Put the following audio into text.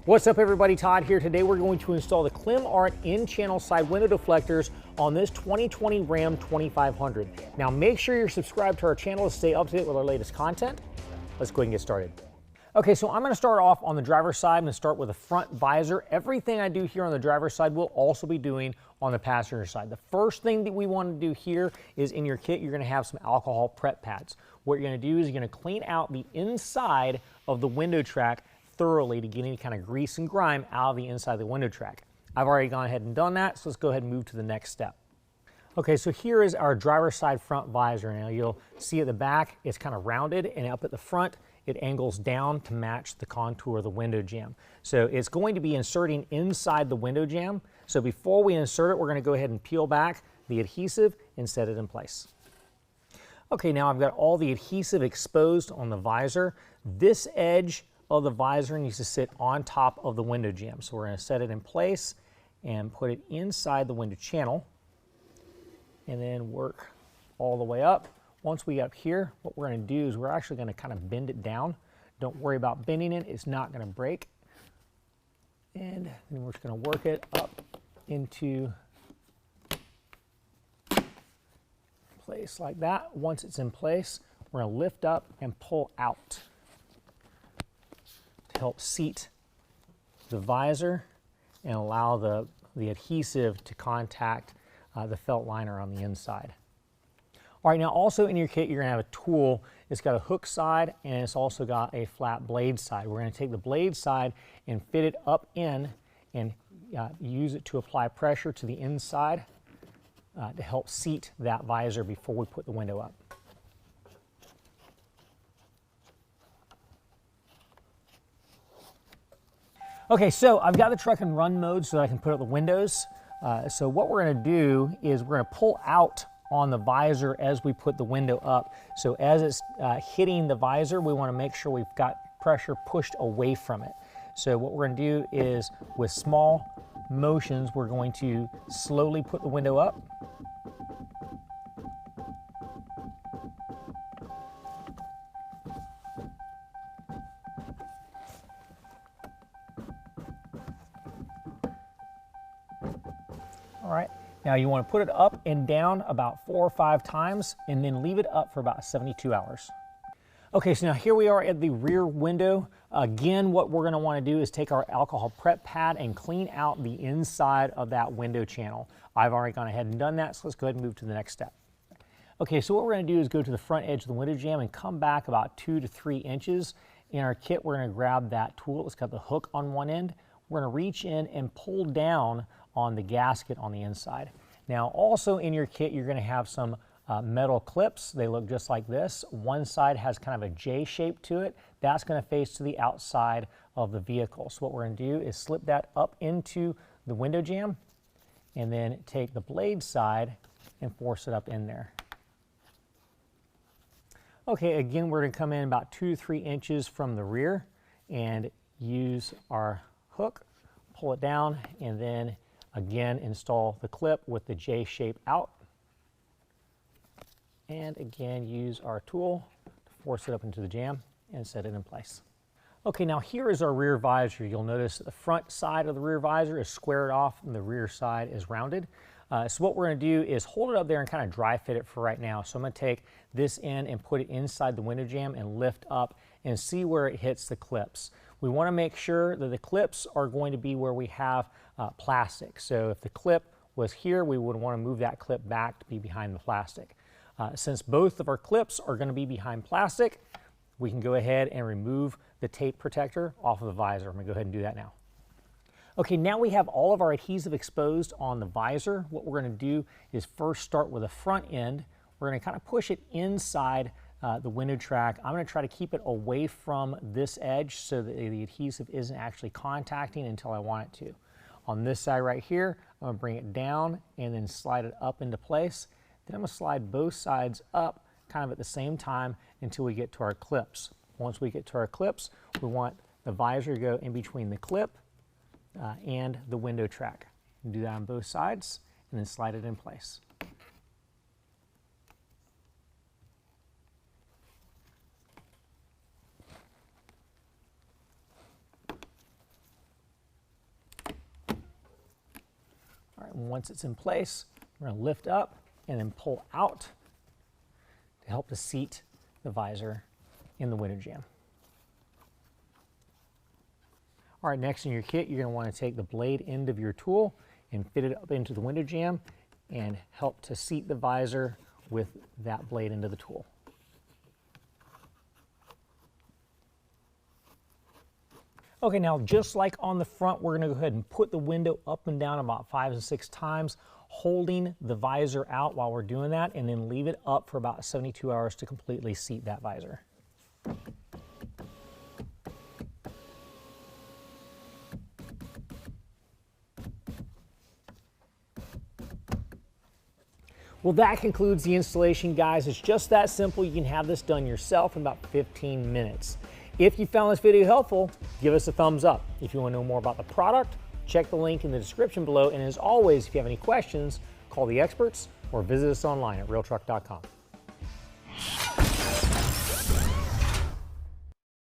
What's up everybody, Todd here. Today we're going to install the CLIM Art in-channel side window deflectors on this 2020 Ram 2500. Now make sure you're subscribed to our channel to stay up to date with our latest content. Let's go ahead and get started. Okay, so I'm going to start off on the driver's side. I'm going to start with the front visor. Everything I do here on the driver's side will also be doing on the passenger side. The first thing that we want to do here is in your kit, you're going to have some alcohol prep pads. What you're going to do is you're going to clean out the inside of the window track thoroughly to get any kind of grease and grime out of the inside of the window track. I've already gone ahead and done that, so let's go ahead and move to the next step. Okay, so here is our driver's side front visor. Now you'll see at the back, it's kind of rounded, and up at the front, it angles down to match the contour of the window jamb. So it's going to be inserting inside the window jamb. So before we insert it, we're going to go ahead and peel back the adhesive and set it in place. Okay, now I've got all the adhesive exposed on the visor. This edge of the visor needs to sit on top of the window jamb. So we're going to set it in place and put it inside the window channel and then work all the way up. Once we get up here, what we're going to do is we're actually going to kind of bend it down. Don't worry about bending it, it's not going to break. And then we're just going to work it up into place like that. Once it's in place, we're going to lift up and pull out to help seat the visor and allow the adhesive to contact the felt liner on the inside. All right, now also in your kit, you're gonna have a tool. It's got a hook side and it's also got a flat blade side. We're gonna take the blade side and fit it up in and use it to apply pressure to the inside to help seat that visor before we put the window up. Okay, so I've got the truck in run mode so that I can put up the windows. So what we're gonna do is we're gonna pull out on the visor as we put the window up. So as it's hitting the visor, we want to make sure we've got pressure pushed away from it. So what we're going to do is with small motions, we're going to slowly put the window up. All right. Now you want to put it up and down about 4 or 5 times and then leave it up for about 72 hours. Okay, so now here we are at the rear window. Again, what we're going to want to do is take our alcohol prep pad and clean out the inside of that window channel. I've already gone ahead and done that, so let's go ahead and move to the next step. Okay, so what we're going to do is go to the front edge of the window jamb and come back about 2 to 3 inches. In our kit, we're going to grab that tool. It's got the hook on one end. We're going to reach in and pull down on the gasket on the inside. Now also in your kit you're going to have some metal clips. They look just like this. One side has kind of a J shape to it. That's going to face to the outside of the vehicle. So what we're going to do is slip that up into the window jamb and then take the blade side and force it up in there. Okay, again we're going to come in about 2 to 3 inches from the rear and use our hook, pull it down, and then again install the clip with the J shape out. And again use our tool to force it up into the jamb and set it in place. Okay, now here is our rear visor. You'll notice the front side of the rear visor is squared off and the rear side is rounded. So what we're going to do is hold it up there and kind of dry fit it for right now. So I'm going to take this in and put it inside the window jamb and lift up and see where it hits the clips. We want to make sure that the clips are going to be where we have plastic. So if the clip was here, we would want to move that clip back to be behind the plastic. Since both of our clips are going to be behind plastic, we can go ahead and remove the tape protector off of the visor. I'm going to go ahead and do that now. Okay, now we have all of our adhesive exposed on the visor. What we're going to do is first start with the front end. We're going to kind of push it inside the window track. I'm going to try to keep it away from this edge so that the adhesive isn't actually contacting until I want it to. On this side right here, I'm going to bring it down and then slide it up into place. Then I'm going to slide both sides up kind of at the same time until we get to our clips. Once we get to our clips, we want the visor to go in between the clip and the window track. Do that on both sides and then slide it in place. once it's in place, we're going to lift up and then pull out to help to seat the visor in the window jamb. All right, next in your kit, you're going to want to take the blade end of your tool and fit it up into the window jamb and help to seat the visor with that blade end of the tool. Okay, now just like on the front, we're going to go ahead and put the window up and down about 5 and 6 times, holding the visor out while we're doing that, and then leave it up for about 72 hours to completely seat that visor. Well, that concludes the installation, guys. It's just that simple. You can have this done yourself in about 15 minutes. If you found this video helpful, give us a thumbs up. If you want to know more about the product, check the link in the description below. And as always, if you have any questions, call the experts or visit us online at RealTruck.com.